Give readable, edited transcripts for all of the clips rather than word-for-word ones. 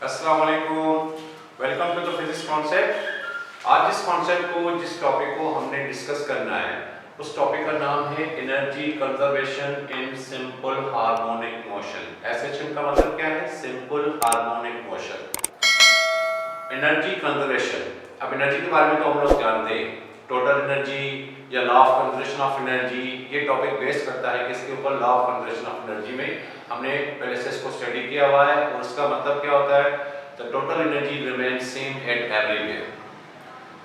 अस्सलाम वालेकुम, welcome to the physics concept. आज जिस टॉपिक को हमने डिस्कस करना है उस टॉपिक का नाम है energy conservation in simple harmonic motion. SHM का मतलब क्या है? Simple harmonic motion. Energy conservation, अब एनर्जी के बारे में तो हम लोग जानते हैं, टोटल एनर्जी या law of conservation of energy. ये टॉपिक बेस करता है किसके ऊपर? Law of conservation of energy में हमने पहले से इसको स्टडी किया हुआ है। और उसका मतलब क्या होता है? The total energy remains same at everywhere.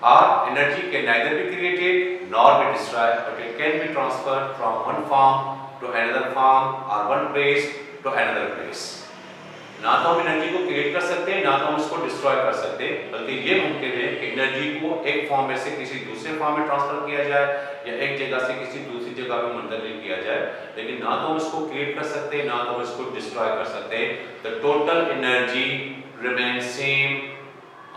और energy can neither be created nor be destroyed, but it can be transferred from one form to another form or one place to another place। ना तो हम energy को create कर सकते हैं, ना तो हम उसको डिस्ट्रॉय कर सकते हैं, बल्कि ये मुमकिन है कि एनर्जी को एक फॉर्म में से किसी दूसरे फॉर्म में ट्रांसफर किया जाए या एक जगह से किसी दूसरी जगह में मुंतकिल किया जाए। लेकिन ना तो हम इसको क्रिएट कर सकते हैं, ना तो हम इसको डिस्ट्रॉय कर सकते हैं। The total energy remain same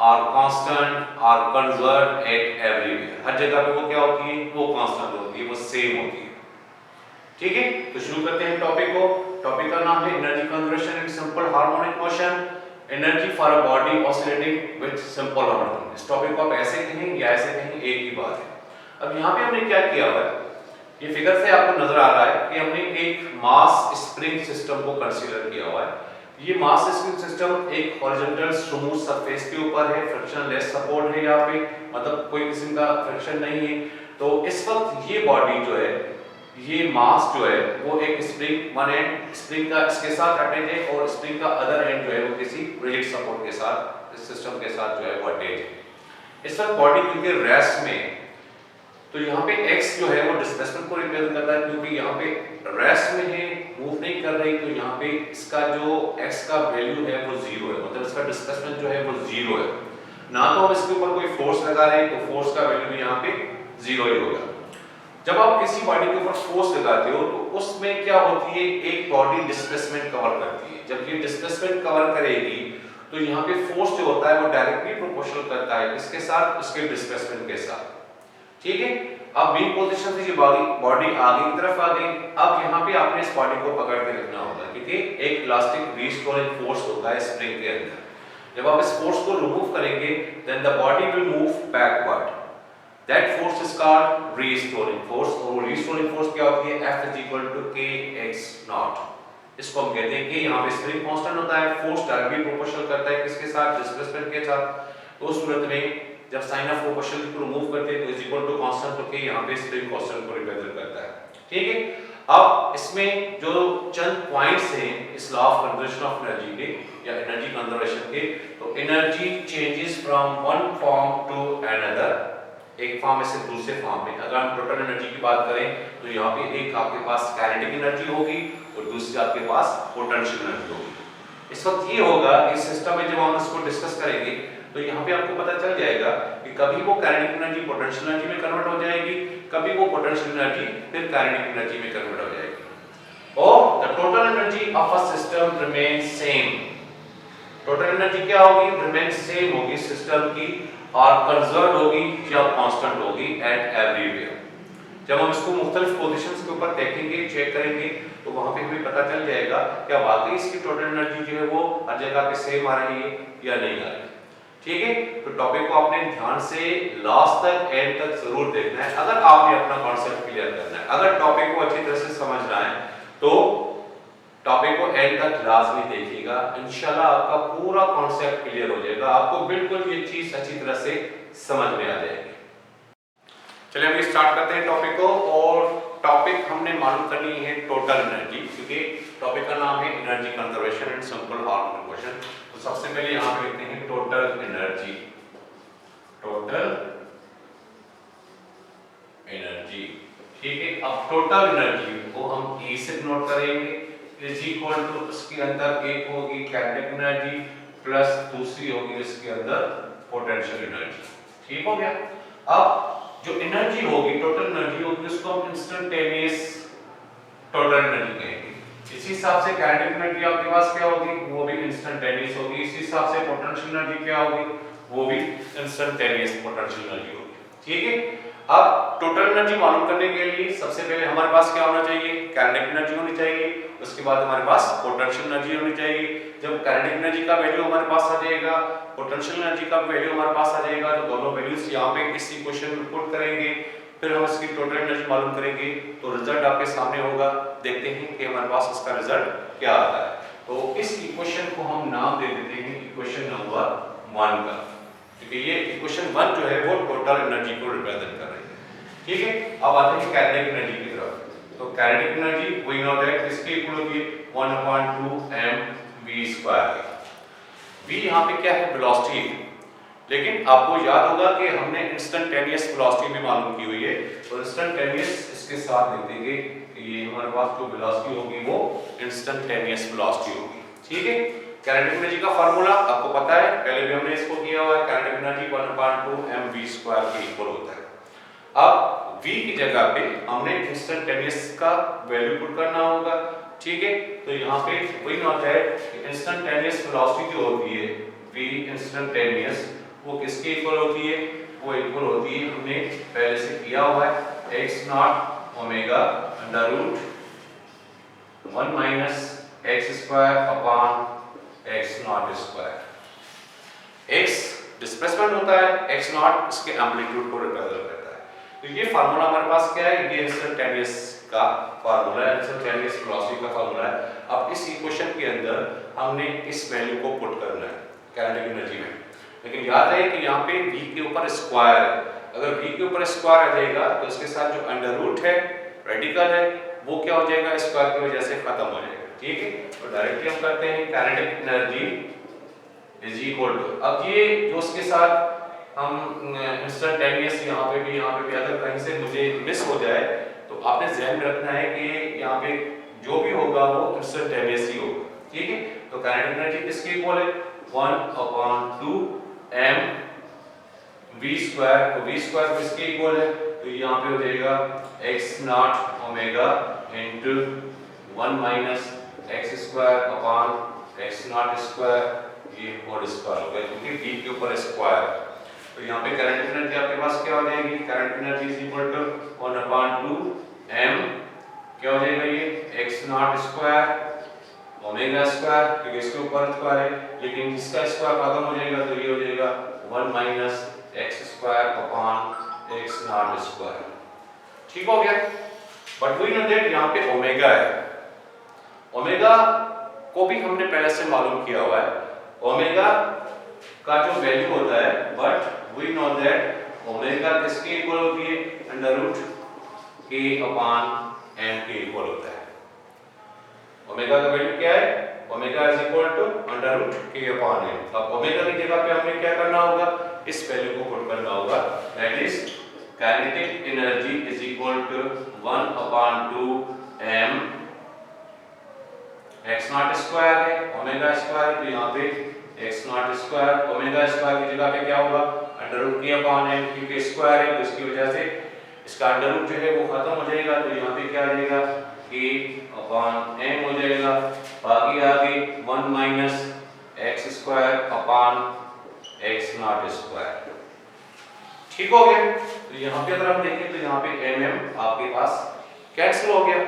और कांस्टेंट और कंजर्व एट एवरीवेयर। हर जगह पे वो क्या होती है? वो कांस्टेंट होती है, वो सेम होती है। ठीक है, तो शुरू करते हैं टॉपिक को। टॉपिक का नाम है energy conservation in simple harmonic motion. Energy for a body oscillating with simple harmonic. इस टॉपिक को आप ऐसे कहें या ऐसे कहें, एक ही बात है। अब यहाँ पे हमने क्या किया हुआ है, ये फिगर से आपको नजर आ रहा है कि हमने एक मास स्प्रिंग सिस्टम को कंसीडर किया हुआ है। ये मास स्प्रिंग सिस्टम एक हॉरिजॉन्टल स्मूथ सरफेस के ऊपर है, फ्रिक्शनलेस सपोर्ट है यहाँ पे, मतलब कोई किस्म का फ्रिक्शन नहीं है। तो इस वक्त ये बॉडी जो है, ये मास जो है वो एक स्प्रिंग, वन एंड स्प्रिंग का इसके साथ अटैच है और स्प्रिंग का अदर एंड जो है वो किसी रिजिड सपोर्ट के साथ, इस सिस्टम के साथ जो है वो अटैच है। इस वक्त बॉडी क्योंकि रेस्ट में, तो यहाँ पे x जो है वो डिस्प्लेसमेंट को रिप्रेजेंट करता है, क्योंकि यहाँ पे रेस्ट में है, मूव नहीं कर रही, तो यहाँ पे इसका जो x का वैल्यू है वो 0 है, मतलब इसका डिस्प्लेसमेंट जो है वो 0 है। ना तो हम इसके ऊपर कोई फोर्स लगा रहे हैं, तो फोर्स का वैल्यू यहाँ पे 0 ही होगा। जब आप किसी बॉडी के ऊपर फोर्स लगाते हो तो उसमें क्या होती है? एक बॉडी डिस्प्लेसमेंट कवर करती है। जब ये डिस्प्लेसमेंट कवर करेगी तो यहाँ पे फोर्स जो होता है वो डायरेक्टली प्रोपोर्शनल करता है इसके साथ, उसके डिस्प्लेसमेंट के साथ। ठीक है, अब बी पोजीशन से ये बॉडी आगे की तरफ आ गई। अब यहाँ पे आपने इस बॉडी को पकड़ के रखना होगा, क्योंकि एक इलास्टिक रीस्टोरिंग फोर्स होता है स्प्रिंग के अंदर। जब आप इस फोर्स को रिमूव करेंगे then the body will move backward. That force is called restoring force. और रीस्टोरिंग फोर्स क्या होती है? F = kx0। इसको हम कहते हैं कि यहाँ पे स्प्रिंग कांस्टेंट होता है, फोर्स डायरेक्टली प्रोपोर्शनल करता है किसके साथ? डिस्प्लेसमेंट के साथ। तो उस सूरत में जब साइन ऑफ प्रोपोर्शनल को रिमूव करते हैं तो इज इक्वल टू कांस्टेंट होके यहाँ पे स्प्रिंग कांस्टेंट को रिप्रेजेंट करता है। ठीक है, अब इसमें जो चंद पॉइंट्स हैं इस law of conservation of energy के या एनर्जी कंजर्वेशन के, तो energy changes from one form to another, एक फॉर्म से दूसरे फॉर्म में। अगर हम टोटल एनर्जी की बात करें तो यहाँ पे एक आपके पास काइनेटिक एनर्जी होगी और दूसरी आपके पास पोटेंशियल एनर्जी होगी। इस वक्त ये होगा इस सिस्टम में जब हम इसको डिस्कस करेंगे तो यहाँ पे आपको पता चल जाएगा कि कभी वो काइनेटिक एनर्जी पोटेंशियल एनर्जी में कन्वर्ट हो जाएगी, कभी वो पोटेंशियल एनर्जी फिर काइनेटिक एनर्जी में कन्वर्ट हो जाएगी। और the total energy of a system remains same. Total energy क्या होगी? रिमेन्स सेम होगी सिस्टम की, और कंजर्व होगी या कांस्टेंट होगी एट एवरीवेयर। जब हम इसको मुख्तलिफ पोजीशंस के ऊपर देखेंगे, चेक करेंगे, तो वहां पे हमें पता चल जाएगा क्या वाकई इसकी टोटल एनर्जी जो है वो हर जगह पे सेम आ रही है या नहीं आ रही। ठीक है, तो टॉपिक को आपने ध्यान से लास्ट तक, एंड तक जरूर देखना है अगर आपने अपना कॉन्सेप्ट क्लियर करना है। अगर टॉपिक को अच्छी तरह से समझना है तो टॉपिक को एंड तक लाजमी देखिएगा, इंशाल्लाह आपका पूरा कॉन्सेप्ट क्लियर हो जाएगा, आपको बिल्कुल ये चीज अच्छी तरह से समझ में आ जाएगी। चलिए अभी स्टार्ट करते हैं टॉपिक को। और टॉपिक हमने मालूम करनी है टोटल एनर्जी, क्योंकि टॉपिक का नाम है energy conservation and simple harmonic motion. तो सबसे पहले यहां पे लिखते हैं टोटल एनर्जी। टोटल एनर्जी, ठीक है। अब टोटल एनर्जी को हम E से नोट करेंगे, इज इक्वल टू इसके अंदर एक होगी काइनेटिक एनर्जी प्लस दूसरी होगी इसके अंदर पोटेंशियल एनर्जी। ठीक हो गया। अब जो एनर्जी होगी, टोटल एनर्जी होगी, उसको हम इंस्टेंटेनियस टोटल एनर्जी कहेंगे। इसी हिसाब से काइनेटिक एनर्जी आपके पास क्या होगी? वो भी इंस्टेंटेनियस होगी। इसी हिसाब से पोटेंशियल एनर्जी क्या होगी? वो भी इंस्टेंटेनियस पोटेंशियल एनर्जी होगी। ठीक है, अब टोटल एनर्जी मालूम करने के लिए सबसे पहले हमारे पास क्या होना चाहिए, काइनेटिक एनर्जी होनी चाहिए, उसके बाद हमारे पास पोटेंशियल एनर्जी होनी चाहिए। जब काइनेटिक एनर्जी का वैल्यू हमारे पास आ जाएगा, पोटेंशियल एनर्जी का वैल्यू हमारे पास आ जाएगा, तो दोनों वैल्यूज यहाँ पे इस इक्वेशन में पुट करेंगे, फिर हम इसकी टोटल एनर्जी मालूम करेंगे, तो रिजल्ट आपके सामने होगा। देखते हैं कि हमारे पास इसका रिजल्ट क्या आता है। तो इस इक्वेशन को हम नाम दे देते हैं इक्वेशन नंबर 1 का, क्योंकि ये इक्वेशन 1 जो है वो टोटल एनर्जी को रिप्रेजेंट कर रही है। ठीक है, अब आते हैं काइनेटिक एनर्जी की तरफ। तो kinetic energy we know that इसके इक्वल होती है 1/2 mv²। v यहाँ पे क्या है, वेलोसिटी है, लेकिन आपको याद होगा कि हमने इंस्टेंटेनियस वेलोसिटी भी मालूम की हुई है, तो इंस्टेंटेनियस इसके साथ लिख देंगे कि ये हमारे पास जो वेलोसिटी होगी वो इंस्टेंटेनियस वेलोसिटी होगी। ठीक है, काइनेटिक एनर्जी का फार्मूला आपको पता है, पहले भी हमने इसको किया हुआ है, काइनेटिक एनर्जी 1/2 mv² के इक्वल होता है। अब v की जगह पे हमने इंस्टेंटेनियस का वैल्यू पुट करना होगा। ठीक है, तो यहाँ पे we know that instantaneous velocity जो होती है v इंस्टेंटेनियस, वो किसके इक्वल होती है, वो इक्वल होती है, हमने पहले से किया हुआ है, x0 omega under root 1 minus x² upon x0²। x displacement होता है, x0 इसके एम्पलीट्यूड को रिप्रेजेंट करता है। तो ये फार्मूला हमारे पास क्या है, ये इंस्टेंटेनियस का फार्मूला है, इंस्टेंटेनियस वेलोसिटी का फार्मूला है। अब इस इक्वेशन के अंदर हमने इस वैल्यू को पुट करना है काइनेटिक एनर्जी में, लेकिन याद रहे कि यहाँ पे v के ऊपर स्क्वायर है, अगर v के ऊपर स्क्वायर आ जाएगा तो इसके साथ जो अंडर रूट है, रेडिकल है, वो क्या हो जाएगा, स्क्वायर की वजह से खत्म हो जाएगा। ठीक है, तो डायरेक्टली हम करते हैं kinetic energy is equal to, अब ये जो उसके साथ हम इंस्टेंटेनियस यहाँ पे भी अगर कहीं से मुझे मिस हो जाए तो आपने ध्यान में रखना है कि यहाँ पे जो भी होगा वो इंस्टेंटेनियस ही होगा। ठीक है, तो काइनेटिक एनर्जी किसके इक्वल है, 1/2 mv², तो v² किसके इक्वल है, तो यहाँ पे हो जाएगा x0 omega into 1 minus x² upon x0², ये होल स्क्वायर हो गया क्योंकि v के ऊपर स्क्वायर। तो यहाँ पे करंट एनर्जी आपके पास क्या हो जाएगी, current energy is equal to 1/2 m क्या हो जाएगा, ये x0² ओमेगा² क्योंकि इसके ऊपर स्क्वायर है, लेकिन इसका स्क्वायर खत्म हो जाएगा तो ये हो जाएगा 1 माइनस x² अपॉन x0²। ठीक हो गया, बट वी नो दैट यहाँ पे ओमेगा है, ओमेगा को भी हमने पहले से मालूम किया हुआ है, ओमेगा का जो वैल्यू होता है, but we know that omega किसके इक्वल होती है, under root k upon m के इक्वल होता है। ओमेगा का वैल्यू क्या है, omega is equal to under root k upon m। अब ओमेगा की जगह पे हमें क्या करना होगा, इस वैल्यू को पुट करना होगा, that is kinetic energy is equal to 1/2 m x0² है, ओमेगा² तो यहाँ पे x0², ओमेगा² की जगह पे क्या होगा, under root k upon m, क्योंकि स्क्वायर है तो इसकी वजह से इसका अंडर रूट जो है वो खत्म हो जाएगा, तो यहाँ पे क्या आ जाएगा, k अपॉन m हो जाएगा, बाकी आगे 1 माइनस x² अपॉन x0²। ठीक हो गया, तो यहाँ पे अगर हम देखें तो यहाँ पे mm आपके पास कैंसिल हो गया,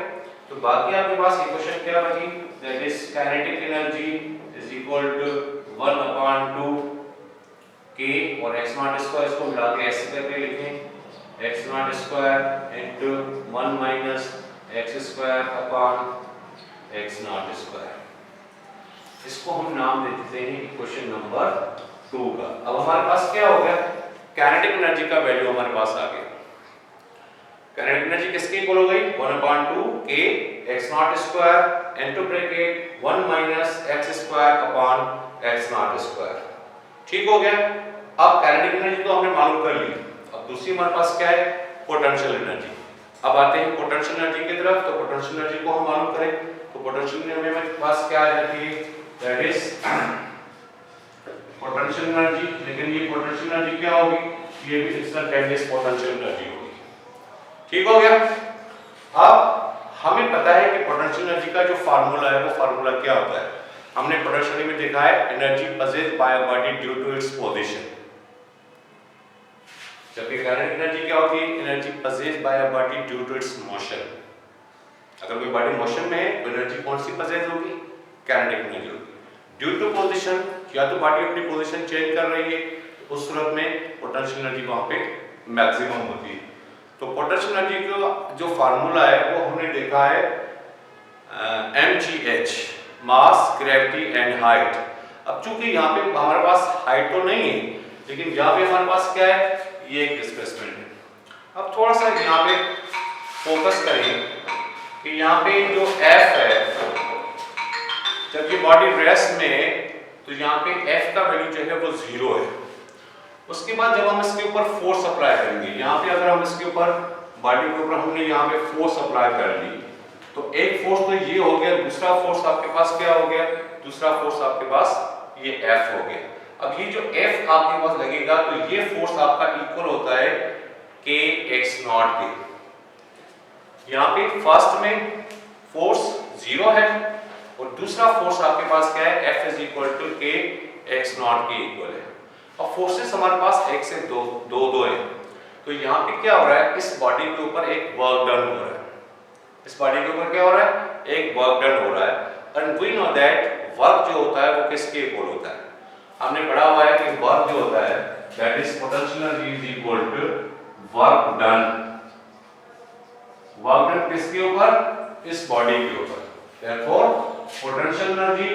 तो बाकी आपके पास इक्वेशन क्या बची, that is kinetic energy is equal to 1/2 k और x0² इसको मिला के ऐसे करके लिखें, x0² into 1 minus x² upon x0²। इसको हम नाम दे देते हैं इक्वेशन नंबर 2 का। अब हमारे पास क्या हो गया, काइनेटिक एनर्जी का वैल्यू हमारे पास आ गया, काइनेटिक एनर्जी किसके इक्वल हो गई, 1/2 k x0² into bracket 1 minus x² upon x0²। ठीक हो गया, अब काइनेटिक एनर्जी तो हमने मालूम कर ली, अब दूसरी हमारे पास क्या है, पोटेंशियल एनर्जी। अब आते हैं पोटेंशियल एनर्जी की तरफ, तो पोटेंशियल एनर्जी को हम मालूम करें, तो पोटेंशियल एनर्जी में पास क्या आ जाती है, दैट इज पोटेंशियल एनर्जी, लेकिन ये पोटेंशियल एनर्जी क्या होगी, ये भी इंस्टेंटेनियस पोटेंशियल एनर्जी होगी। ठीक हो गया, अब हमें पता है कि पोटेंशियल एनर्जी का जो फार्मूला है वो फार्मूला क्या होता है, हमने पोटेंशियल में देखा है, energy possessed by a body due to its position. जबकि काइनेटिक एनर्जी क्या होती है? Energy possessed by a body due to its motion. अगर कोई बॉडी मोशन में है तो एनर्जी कौन सी पजेस होगी? काइनेटिक एनर्जी होगी। ड्यू टू पोजीशन, या तो बॉडी अपनी पोजीशन चेंज कर रही है, तो उस सूरत में पोटेंशियल एनर्जी वहां पे मैक्सिमम होती है। तो पोटेंशियल एनर्जी का जो फार्मूला है वो हमने देखा है mgh, mass, gravity and height. अब चूंकि यहाँ पे हमारे पास हाइट तो नहीं है, लेकिन यहाँ पे हमारे पास क्या है? ये एक डिस्प्लेसमेंट है। अब थोड़ा सा यहाँ पे फोकस करें कि यहाँ पे जो F है, जब ये बॉडी रेस्ट में है तो यहाँ पे F का वैल्यू जो है वो 0 है। उसके बाद जब हम इसके ऊपर फोर्स अप्लाई करेंगे, यहाँ पे अगर हम इसके ऊपर बॉडी के ऊपर हमने यहाँ पे फोर्स अप्लाई कर ली, तो एक फोर्स तो ये हो गया, दूसरा फोर्स आपके पास क्या हो गया? दूसरा फोर्स आपके पास ये F हो गया। अब ये जो F आपके पास लगेगा तो ये फोर्स आपका इक्वल होता है kx0 के। यहाँ पे फर्स्ट में फोर्स 0 है और दूसरा फोर्स आपके पास क्या है? F is equal to kx0 के इक्वल है। अब फोर्सेस हमारे पास एक से दो है, तो यहाँ पे क्या हो रहा है? इस बॉडी के ऊपर एक वर्क डन हो रहा है। इस बॉडी के ऊपर क्या हो रहा है? एक वर्क डन हो रहा है। And we know that work जो होता है वो किसके इक्वल होता है? हमने पढ़ा हुआ है कि वर्क जो होता है that is potential energy is equal to work done. Work done किसके ऊपर? इस बॉडी के ऊपर। Therefore potential energy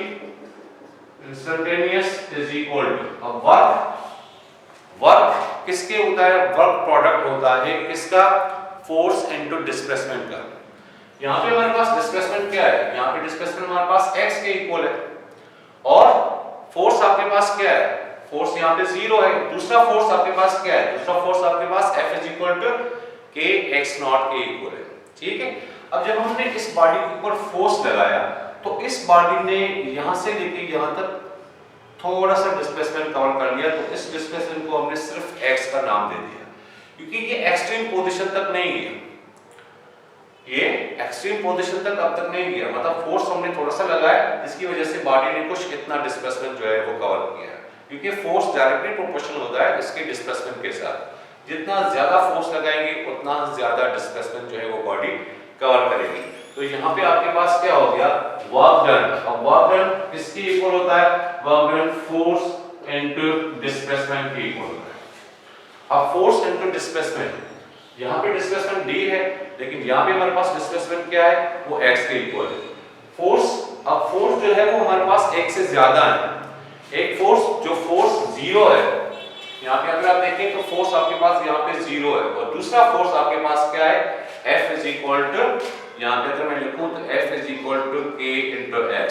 instantaneous is equal to work किसके होता है? वर्क प्रोडक्ट होता है किसका? फोर्स इनटू डिस्प्लेसमेंट का। यहाँ पे हमारे पास डिस्प्लेसमेंट क्या है? यहाँ पे डिस्प्लेसमेंट हमारे पास x के इक्वल है और फोर्स आपके पास क्या है? फोर्स यहाँ पे 0 है। दूसरा फोर्स आपके पास क्या है? दूसरा फोर्स आपके पास F is equal to kx0 के इक्वल है। ठीक है। अब जब हमने इस बॉडी के ऊपर फोर्स लगाया तो इस बॉडी ने यहाँ से लेके यहाँ तक थोड़ा सा डिस्प्लेसमेंट कवर कर लिया, तो इस डिस्प्लेसमेंट को हमने सिर्फ x का नाम दे दिया, क्योंकि ये एक्सट्रीम पोजीशन तक नहीं गया। ये एक्सट्रीम पोजीशन तक अब तक नहीं गया, मतलब फोर्स हमने थोड़ा सा लगाया जिसकी वजह से बॉडी ने कुछ इतना डिस्प्लेसमेंट जो है वो कवर किया है, क्योंकि फोर्स डायरेक्टली प्रोपोर्शनल होता है इसके डिस्प्लेसमेंट के साथ। जितना ज्यादा फोर्स लगाएंगे उतना ज्यादा डिस्प्लेसमेंट जो है वो बॉडी कवर करेगी। तो यहाँ पे आपके पास क्या हो गया? Work done. अब वर्क डन किसके इक्वल होता है? Work done force into displacement के इक्वल होता है। अब फोर्स इनटू डिस्प्लेसमेंट, यहाँ पे डिस्प्लेसमेंट d है, लेकिन यहाँ पे हमारे पास डिस्प्लेसमेंट क्या है? वो x के इक्वल है। फोर्स, अब फोर्स जो है वो हमारे पास x से ज्यादा है। एक फोर्स जो फोर्स 0 है, यहाँ पे अगर आप देखें तो फोर्स आपके पास यहाँ पे 0 है और दूसरा फोर्स आपके पास क्या है? F इज इक्वल टू, यहाँ पे अगर मैं लिखूं तो F is equal to k into x।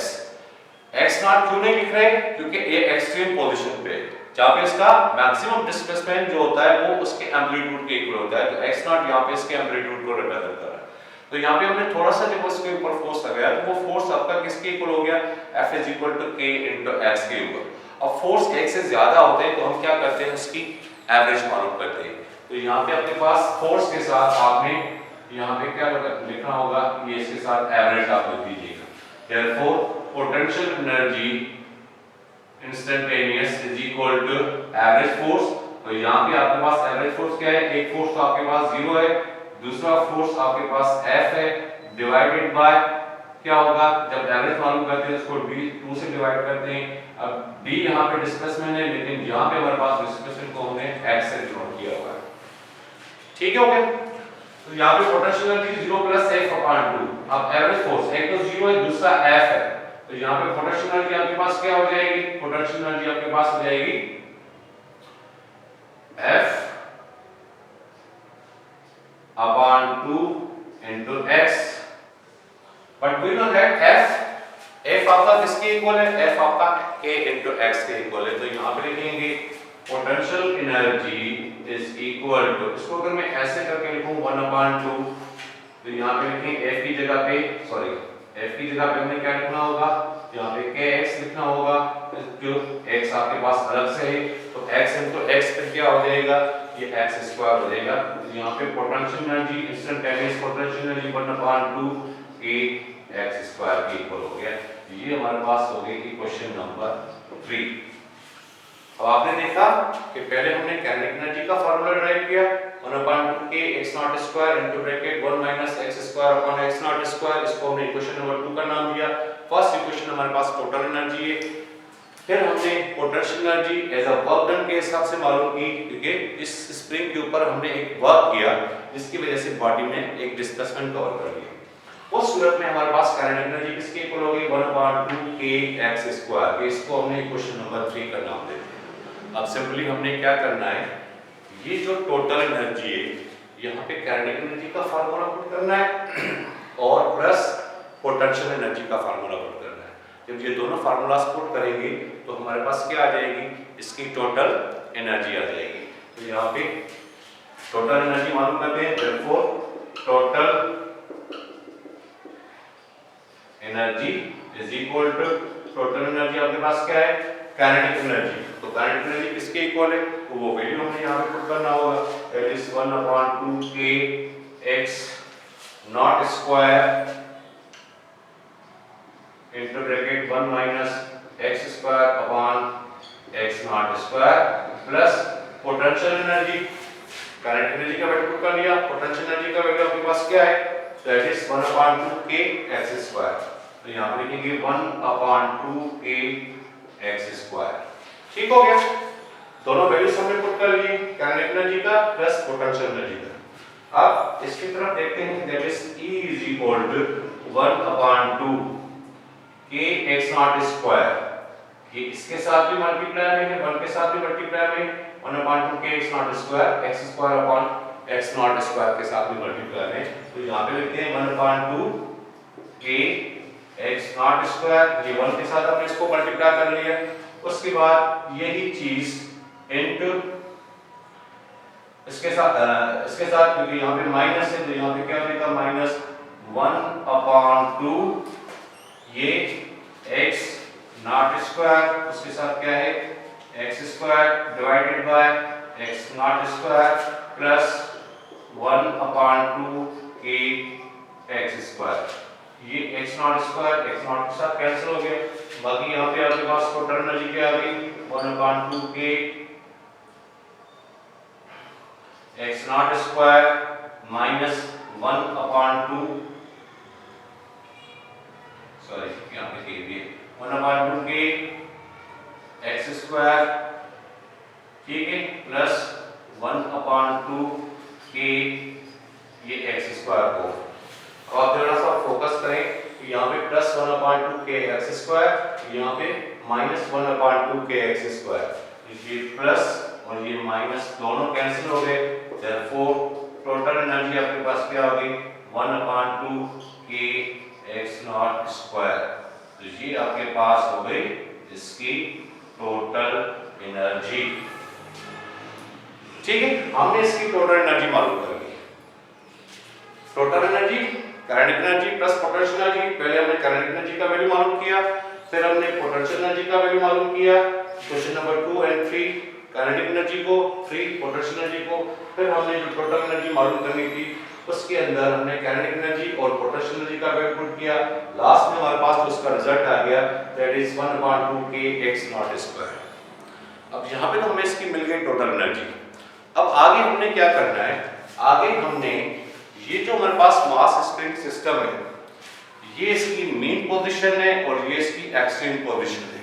x0 क्यों नहीं लिख रहे? क्योंकि ये एक्सट्रीम पोजीशन पे है जहाँ पे इसका मैक्सिमम डिस्प्लेसमेंट जो होता है वो उसके एम्पलीट्यूड के इक्वल होता है, तो x0 यहाँ पे इसके एम्पलीट्यूड को रिप्रेजेंट कर रहा है। तो यहाँ पे हमने थोड़ा सा जब उसके ऊपर फोर्स लगाया तो वो फोर्स आपका किसके इक्वल हो गया? F is equal to k into x के ऊपर। अब फोर्स एक से ज्यादा होते हैं तो हम क्या करते हैं? उसकी एवरेज मालूम करते हैं। तो यहाँ पे अपने पास फोर्स के साथ आपने यहाँ पे क्या लिखना होगा? ये इसके साथ एवरेज आप लिख दीजिएगा। Therefore potential energy instantaneous is equal to average force. तो यहाँ पे आपके पास एवरेज फोर्स क्या है? एक फोर्स तो आपके पास 0 है, दूसरा फोर्स आपके पास F है, डिवाइडेड बाय क्या होगा? जब एवरेज मालूम करते हैं उसको d2 से डिवाइड करते हैं। अब d यहाँ पे डिस्प्लेसमेंट है, लेकिन यहाँ पे हमारे पास डिस्प्लेसमेंट को हमने x से डिनोट किया हुआ है। ठीक है, ओके। तो यहाँ पे पोटेंशियल एनर्जी 0 प्लस F/2। अब एवरेज फोर्स एक तो 0 है, दूसरा F है, तो यहाँ पे पोटेंशियल एनर्जी आपके पास क्या हो जाएगी? पोटेंशियल एनर्जी आपके पास हो जाएगी F/2 into x। But we know that F आपका किसके इक्वल है? F आपका k into x के इक्वल है। तो यहाँ पे लिखेंगे potential energy is equal to, इसको अगर मैं ऐसे करके लिखूं 1/2, तो यहाँ पे लिखेंगे F की जगह पे, सॉरी F की जगह पे हमें क्या लिखना होगा? यहाँ पे kx लिखना होगा, जो x आपके पास अलग से है, तो x into x पे क्या हो जाएगा? ये x स्क्वायर हो जाएगा। तो यहाँ पे potential energy instantaneous potential energy 1/2 kx square के इक्वल हो गया। ये हमारे पास हो गई क्वेश्चन नंबर 3। अब आपने देखा कि पहले हमने काइनेटिक एनर्जी का फार्मूला ड्राइव किया 1/2 k x not square into bracket 1 minus x square upon x not square, इसको हमने इक्वेशन नंबर 2 का नाम दिया। फर्स्ट इक्वेशन हमारे पास टोटल एनर्जी है। फिर हमने potential energy as a work done के हिसाब से मालूम की, क्योंकि इस स्प्रिंग के ऊपर हमने एक वर्क किया जिसकी वजह से बॉडी में एक डिस्प्लेसमेंट कवर कर लिया। उस सूरत में हमारे पास काइनेटिक एनर्जी किसके इक्वल होगी 1/2 k x स्क्वायर, इसको हमने इक्वेशन नंबर 3 का नाम देते हैं। अब सिंपली हमने क्या करना है, ये जो टोटल एनर्जी है यहाँ पे काइनेटिक एनर्जी का फार्मूला पुट करना है और प्लस पोटेंशियल एनर्जी का फार्मूला पुट करना है। जब ये दोनों फार्मूलास पुट करेंगे तो हमारे पास क्या आ जाएगी, इसकी टोटल एनर्जी आ जाएगी। तो यहाँ पे टोटल एनर्जी मालूम करते हैं, therefore total energy is equal to total energy आपके पास क्या है काइनेटिक एनर्जी। तो काइनेटिक एनर्जी किसके इक्वल है, तो वो वैल्यू हमने यहाँ पे पुट करना होगा, that is 1/2 k x not square into bracket 1 minus x square upon x not square plus potential energy. Kinetic energy का वैल्यू पुट कर लिया, पोटेंशियल एनर्जी का वैल्यू आपके पास क्या है, that is 1/2 k x square. तो यहाँ पे लिखेंगे 1/2 k x स्क्वायर। ठीक हो गया, दोनों वैल्यूज हमने पुट कर लिए, काइनेटिक एनर्जी का प्लस पोटेंशियल एनर्जी का। अब इसकी तरफ देखते हैं, that is E is equal to 1/2 k x not square. ये इसके साथ भी मल्टीप्लाई में है, 1 के साथ भी मल्टीप्लाई में 1/2 k x not square, x square upon x not square के साथ भी मल्टीप्लाई में। तो यहाँ पे लिखते हैं 1/2 k x नॉट स्क्वायर, ये 1 के साथ हमने इसको मल्टीप्लाई कर लिया। उसके बाद यही चीज इनटू इसके साथ क्योंकि यहाँ पे माइनस है तो यहाँ पे क्या बनेगा -1/2 ये x नॉट स्क्वायर, उसके साथ क्या है x square divided by x not square plus 1/2 k x square. ये x not square x not के साथ कैंसिल हो गया, बाकी यहाँ पे आपके पास टोटल एनर्जी क्या आ गई 1/2 k x not square minus 1/2 sorry यहाँ पे ये भी 1/2 k x स्क्वायर, ठीक है, प्लस 1/2 k ये x स्क्वायर को। अब आप थोड़ा सा फोकस करें, यहाँ पे प्लस 1/2 k x स्क्वायर, यहाँ पे माइनस 1/2 k x स्क्वायर, ये प्लस और ये माइनस दोनों कैंसिल हो गए, देयरफॉर टोटल एनर्जी आपके पास क्या होगी 1/2 k x नॉट स्क्वायर। तो ये आपके पास हो गई इसकी टोटल एनर्जी। ठीक है, हमने इसकी टोटल एनर्जी मालूम कर ली। Total energy kinetic energy plus potential energy, पहले हमने काइनेटिक एनर्जी का वैल्यू मालूम किया, फिर हमने पोटेंशियल एनर्जी का वैल्यू मालूम किया, question number 2 and 3 kinetic energy को, 3 पोटेंशियल एनर्जी को, फिर हमने जो टोटल एनर्जी मालूम करनी थी उसके अंदर हमने काइनेटिक एनर्जी और पोटेंशियल एनर्जी का वैल्यू पुट किया, लास्ट में हमारे पास उसका रिजल्ट आ गया, that is 1/2 k x not square. अब यहाँ पे तो हमें इसकी मिल गई टोटल एनर्जी। अब आगे हमने क्या करना है, आगे हमने ये जो हमारे पास मास स्प्रिंग सिस्टम है, ये इसकी मीन पोजीशन है और ये इसकी एक्सट्रीम पोजीशन है।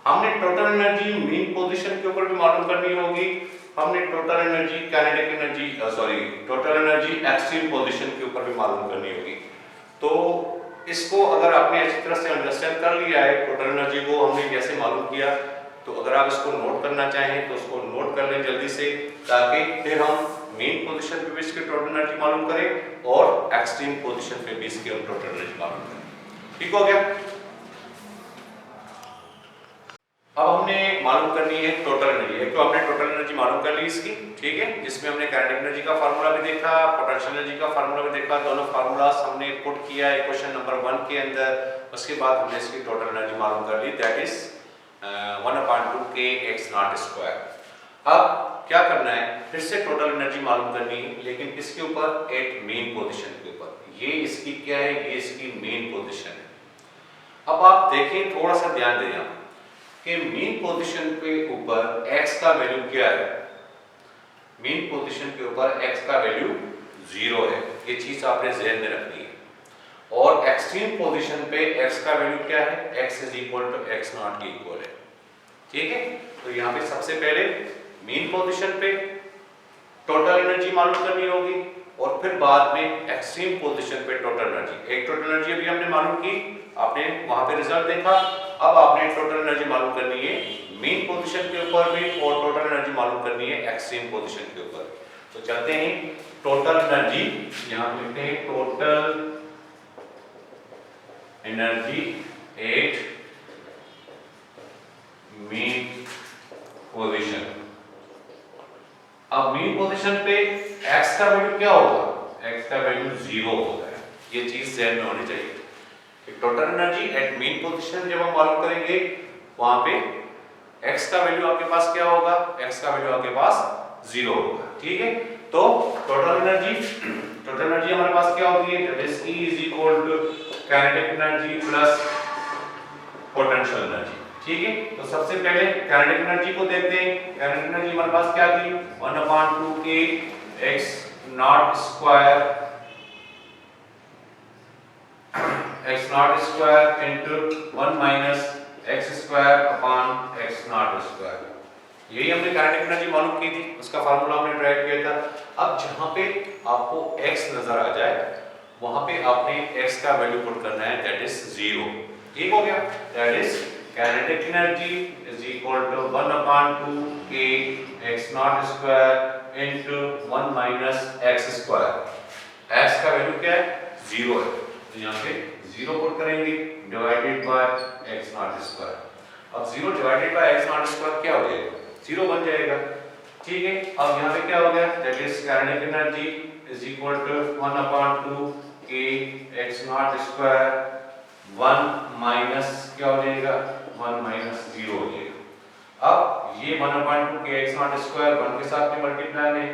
हमने टोटल एनर्जी मीन पोजीशन के ऊपर भी मालूम करनी होगी, हमने total energy kinetic energy total energy extreme position के ऊपर भी मालूम करनी होगी। तो इसको अगर आपने अच्छी तरह से अंडरस्टैंड कर लिया है, टोटल एनर्जी को हमने कैसे मालूम किया, तो अगर आप इसको नोट करना चाहें तो उसको नोट कर लें जल्दी से, ताकि फिर हम मेन पोजीशन पे भी इसकी टोटल एनर्जी मालूम करें और एक्सट्रीम पोजीशन पे भी इसकी हम टोटल एनर्जी मालूम करें। ठीक हो गया। अब हमने मालूम करनी है टोटल एनर्जी। एक तो आपने टोटल एनर्जी मालूम कर ली इसकी, ठीक है, जिसमें हमने काइनेटिक एनर्जी का फार्मूला भी देखा, पोटेंशियल एनर्जी का फार्मूला भी देखा, दोनों फार्मूलास हमने पुट किया इक्वेशन नंबर 1 के अंदर। उसके बाद हमने इसकी टोटल एनर्जी मालूम कर ली, that is 1/2 k x not square. अब क्या करना है, फिर से टोटल एनर्जी मालूम करनी है, लेकिन किसके ऊपर, एक मेन पोजीशन के ऊपर। ये इसकी क्या है, ये इसकी मेन पोजीशन है। अब आप देखें, थोड़ा सा ध्यान दें, कि मीन पोजीशन पे ऊपर x का वैल्यू क्या है। मीन पोजीशन के ऊपर x का वैल्यू 0 है, ये चीज आपने ज़हन में रखनी है। और एक्सट्रीम पोजीशन पे x का वैल्यू क्या है, x is equal to x not के इक्वल है। ठीक है, तो यहाँ पे सबसे पहले मीन पोजीशन पे टोटल एनर्जी मालूम करनी होगी और फिर बाद में एक्सट्रीम पोजीशन पे टोटल एनर्जी। एक टोटल एनर्जी अभी हमने मालूम की, आपने वहां पे रिजल्ट देखा। अब आपने टोटल एनर्जी मालूम करनी है मीन पोजीशन के ऊपर भी और टोटल एनर्जी मालूम करनी है एक्सट्रीम पोजीशन के ऊपर। तो चलते हैं टोटल एनर्जी, यहाँ लिखते हैं total energy at mean position. अब मीन पोजीशन पे x का वैल्यू क्या होगा, x का वैल्यू 0 होता है, ये चीज ध्यान में होनी चाहिए। Total energy at mean position जब हम मालूम करेंगे वहां पे x का वैल्यू आपके पास क्या होगा, x का वैल्यू आपके पास 0 होगा। ठीक है, तो टोटल एनर्जी हमारे पास क्या होती है, that is E is equal to kinetic energy plus potential energy. ठीक है, तो सबसे पहले काइनेटिक एनर्जी को देखते हैं। काइनेटिक एनर्जी हमारे पास क्या थी, 1/2 k x not square into 1 minus x square upon x naught square। यही हमने काइनेटिक एनर्जी मालूम की थी, उसका फार्मूला हमने ड्राइव किया था। अब जहां पे आपको x नजर आ जाए वहां पे आपने x का वैल्यू पुट करना है, दैट इज 0। ठीक हो गया, that is kinetic energy is equal to 1/2 k x not square into 1 minus x square। x का वैल्यू क्या है, 0 है, तो यहाँ पे 0 पुट करेंगे divided by x not square. अब 0 divided by x not square क्या हो जाएगा, 0 बन जाएगा। ठीक है, अब यहाँ पे क्या हो गया, that is kinetic energy is equal to 1/2 k x not square 1 minus क्या हो जाएगा, 1 माइनस 0 हो जाएगा। अब ये 1/2 k x नॉट स्क्वायर 1 के साथ में मल्टीप्लाई में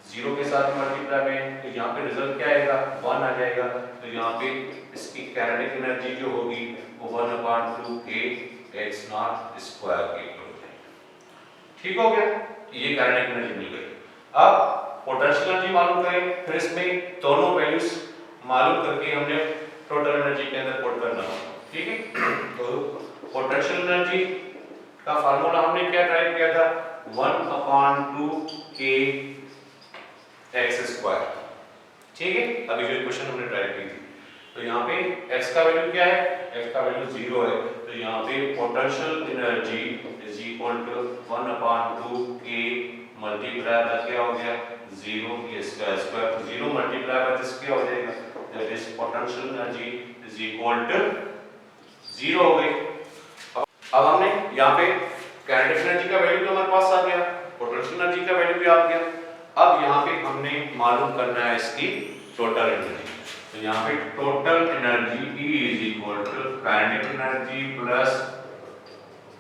0 के साथ मल्टीप्लाई में, तो यहाँ पे रिजल्ट क्या आएगा, 1 आ जाएगा। तो यहाँ पे इसकी काइनेटिक एनर्जी जो होगी वो 1/2 k x नॉट स्क्वायर के इक्वल हो जाएगी। ठीक हो गया, ये काइनेटिक एनर्जी मिल गई। अब पोटेंशियल एनर्जी मालूम करें, फिर इसमें दोनों वैल्यूज मालूम करके हमने टोटल एनर्जी के अंदर पुट करना होगा। ठीक है, तो पोटेंशियल एनर्जी का फार्मूला हमने क्या ड्राइव किया था, 1/2 k x स्क्वायर। ठीक है, अभी जो इक्वेशन हमने ड्राइव की थी, तो यहाँ पे x का वैल्यू क्या है, x का वैल्यू 0 है, तो यहाँ पे potential energy is equal to 1/2 k multiply by क्या हो गया, 0 k स्क्वायर। तो 0 मल्टीप्लाई बाय दिस क्या हो जाएगा, that is potential energy is equal to 0 हो गई। अब हमने यहाँ पे काइनेटिक एनर्जी का वैल्यू तो हमारे पास आ गया, पोटेंशियल एनर्जी का वैल्यू भी आ गया। अब यहाँ पे हमने मालूम करना है इसकी टोटल एनर्जी। तो यहाँ पे total energy E is equal to kinetic energy plus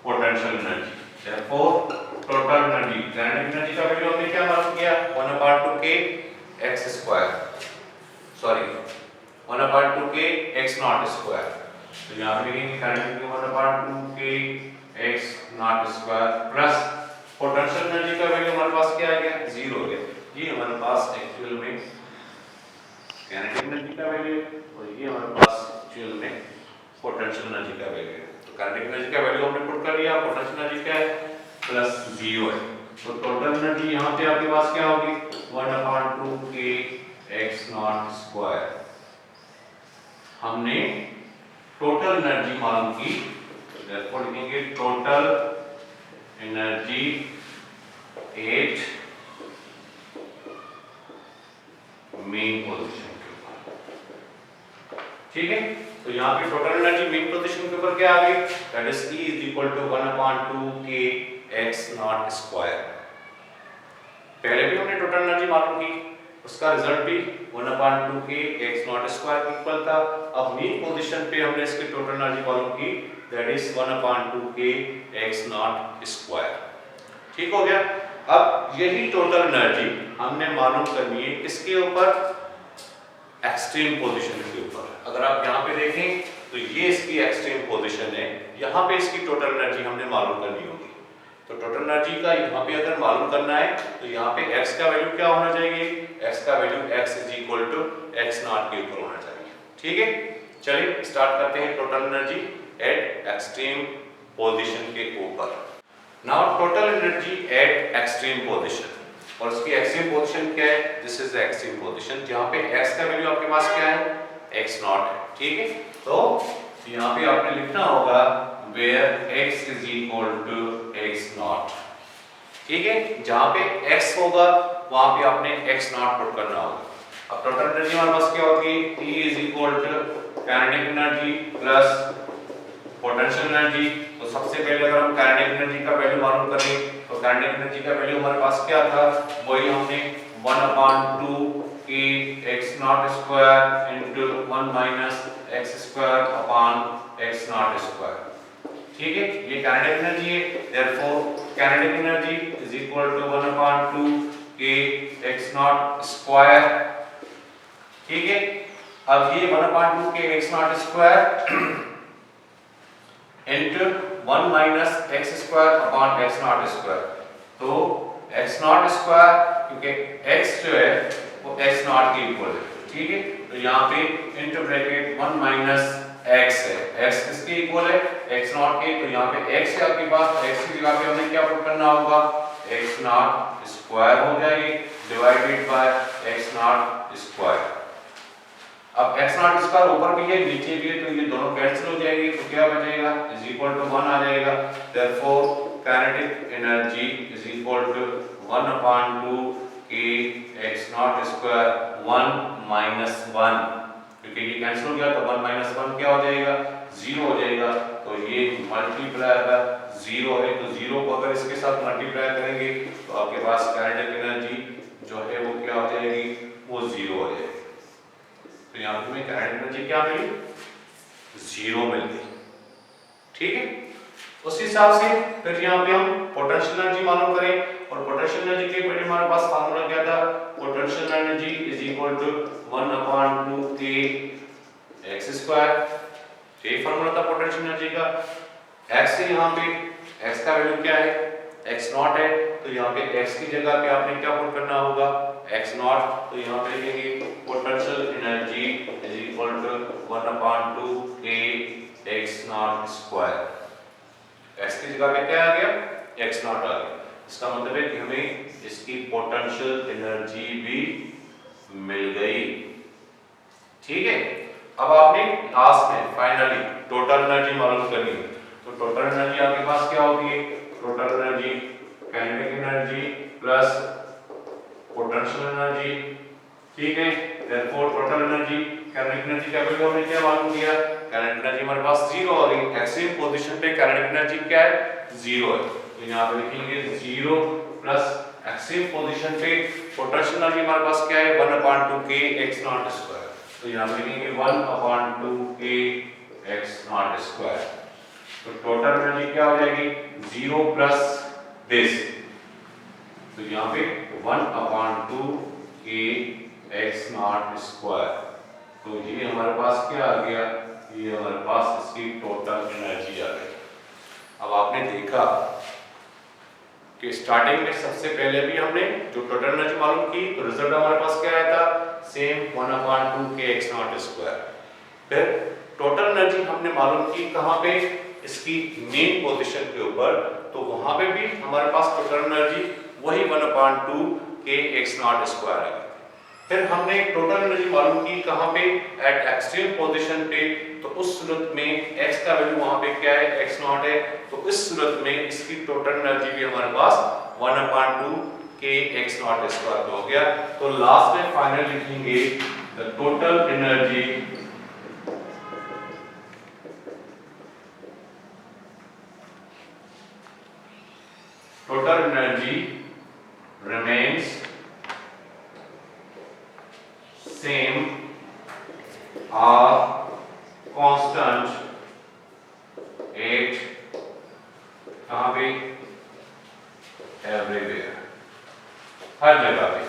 potential energy. Therefore total energy, kinetic energy का वैल्यू हमने क्या मालूम किया, 1/2 k x square, sorry 1/2 k x not square. तो यहाँ पे लिखेंगे kinetic 1/2 k x not square plus potential energy का वैल्यू हमारे पास क्या आ गया, 0 हो गया। ये हमारे पास एक्चुअल में काइनेटिक एनर्जी का वैल्यू और ये हमारे पास एक्चुअल में पोटेंशियल एनर्जी का वैल्यू है। तो काइनेटिक एनर्जी का वैल्यू हमने पुट कर लिया, पोटेंशियल एनर्जी क्या है, प्लस 0 है। तो टोटल एनर्जी यहाँ पे आपके पास क्या होगी, 1/2 k x नॉट स्क्वायर। हमने टोटल एनर्जी मालूम की, देयरफॉर लिखेंगे टोटल एनर्जी 8 मेन पोजीशन के ऊपर। ठीक है, तो यहाँ पे टोटल एनर्जी मेन पोजीशन के ऊपर क्या आ गई, that is E is equal to 1/2 k x not square. पहले भी हमने टोटल एनर्जी मालूम की, उसका रिजल्ट भी 1/2 k x नॉट स्क्वायर के इक्वल था। अब मेन पोजीशन पे हमने इसकी टोटल एनर्जी मालूम की, that is 1/2 k x not square. ठीक हो गया। अब यही टोटल एनर्जी हमने मालूम करनी है किसके ऊपर, एक्सट्रीम पोजीशन के ऊपर। अगर आप यहाँ पे देखें तो ये इसकी एक्सट्रीम पोजीशन है, यहाँ पे इसकी टोटल एनर्जी हमने मालूम करनी होगी। तो टोटल एनर्जी का यहाँ पे अगर मालूम करना है तो यहाँ पे x का वैल्यू क्या होना चाहिए, x का value x is equal to x not के ऊपर होना चाहिए। ठीक है, चलिए स्टार्ट करते हैं total energy at extreme position के ऊपर। Now total energy at extreme position, और उसकी एक्सट्रीम पोजीशन क्या है, this is the extreme position जहाँ पे x का वैल्यू आपके पास क्या है, x नॉट है। ठीक है, तो यहाँ पे आपने लिखना होगा where x is equal to x naught। ठीक है, जहाँ पे x होगा वहाँ पे आपने x नॉट पुट करना होगा। अब टोटल एनर्जी हमारे पास क्या होगी, E is equal to kinetic energy plus potential energy. तो सबसे पहले अगर हम काइनेटिक एनर्जी का वैल्यू मालूम करें तो काइनेटिक एनर्जी का वैल्यू हमारे पास क्या था, वही हमने 1/2 k x not square into 1 minus x square upon x not square. ठीक है, ये काइनेटिक एनर्जी है, देयरफॉर kinetic energy is equal to 1/2 k x not square. ठीक है, अब ये 1/2 k x not square into 1 minus x square upon x not square. तो x नॉट स्क्वायर क्योंकि x जो है वो x नॉट के इक्वल है। ठीक है, तो यहाँ पे इनटू ब्रैकेट 1 माइनस x है, x किसके इक्वल है, x नॉट के। तो यहाँ पे x है आपके पास, तो x की जगह पे हमें क्या पुट करना होगा, x नॉट स्क्वायर हो जाएगी divided by x not square. अब x नॉट स्क्वायर ऊपर भी है नीचे भी है, तो ये दोनों कैंसिल हो जाएंगे, तो क्या बचेगा, इज इक्वल टू 1 आ जाएगा। Therefore kinetic energy is equal to 1/2 k x not square 1 minus 1, क्योंकि ये कैंसिल हो गया तो 1 माइनस 1 क्या हो जाएगा, 0 हो जाएगा। तो ये मल्टीप्लाई का 0 है, तो 0 को अगर इसके साथ मल्टीप्लाई करेंगे तो आपके पास काइनेटिक एनर्जी जो है वो क्या हो जाएगी, वो 0 हो जाएगी। तो यहाँ पे काइनेटिक एनर्जी क्या मिली, 0 मिल गई। ठीक है, उस हिसाब से फिर यहाँ पे हम पोटेंशियल एनर्जी मालूम करें, और पोटेंशियल एनर्जी के लिए हमारे पास फार्मूला क्या था, potential energy is equal to 1/2 k x square. ये फार्मूला था पोटेंशियल एनर्जी का। x से यहाँ पे x का वैल्यू क्या है, x नॉट है, तो यहाँ पे x की जगह पे आपने क्या पुट करना होगा, x नॉट। तो यहाँ पे लिखेंगे potential energy is equal to 1/2 k x not square. x की जगह पे क्या आ गया, x नॉट आ गया। इसका मतलब है कि हमें इसकी पोटेंशियल एनर्जी भी मिल गई। ठीक है, अब आपने लास्ट में फाइनली टोटल एनर्जी मालूम करनी है। तो टोटल एनर्जी आपके पास क्या होती है, total energy kinetic energy plus potential energy. ठीक है, therefore total energy kinetic energy का वैल्यू हमने क्या मालूम किया, काइनेटिक एनर्जी हमारे पास 0 और एक्सट्रीम पोजीशन पे काइनेटिक एनर्जी क्या है, 0 है। तो यहाँ पे लिखेंगे 0 प्लस एक्सट्रीम पोजीशन पे पोटेंशियल एनर्जी हमारे पास क्या है, 1/2 k x नॉट स्क्वायर। तो यहाँ पे लिखेंगे 1/2 k x नॉट स्क्वायर। तो टोटल एनर्जी क्या हो जाएगी, 0 प्लस दिस, तो यहाँ पे 1/2 k x नॉट स्क्वायर। तो ये हमारे पास क्या आ गया, ये हमारे पास इसकी टोटल एनर्जी आ गई। अब आपने देखा कि स्टार्टिंग में सबसे पहले भी हमने जो टोटल एनर्जी मालूम की, तो रिजल्ट हमारे पास क्या आया था, same 1/2 k x not square. फिर टोटल एनर्जी हमने मालूम की कहाँ पे, इसकी मेन पोजीशन के ऊपर, तो वहां पे भी हमारे पास टोटल एनर्जी वही 1/2 k x नॉट स्क्वायर है। फिर हमने टोटल एनर्जी मालूम की कहाँ पे, एट एक्सट्रीम पोजीशन पे, तो उस सूरत में x का वैल्यू वहां पे क्या है, x नॉट है, तो इस सूरत में इसकी टोटल एनर्जी भी हमारे पास 1/2 k x नॉट स्क्वायर हो गया। तो लास्ट में फाइनल लिखेंगे the total energy remains same or constant at कहाँ पे, एवरीवेयर, हर जगह पे।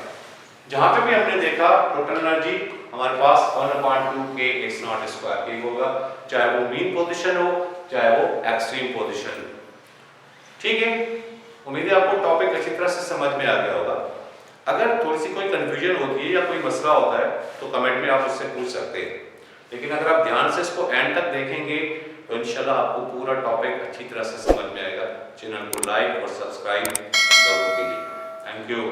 जहां पे भी हमने देखा टोटल एनर्जी हमारे पास 1/2 k x नॉट स्क्वायर के होगा, चाहे वो मीन पोजीशन हो, चाहे वो एक्सट्रीम पोजीशन। ठीक है, उम्मीद है आपको टॉपिक अच्छी तरह से समझ में आ गया होगा। अगर थोड़ी सी कोई कंफ्यूजन होती है या कोई मसला होता है तो कमेंट में आप उससे पूछ सकते हैं, लेकिन अगर आप ध्यान से इसको एंड तक देखेंगे तो इंशाल्लाह आपको पूरा टॉपिक अच्छी तरह से समझ में आएगा। चैनल को लाइक और सब्सक्राइब जरूर कीजिए। Thank you.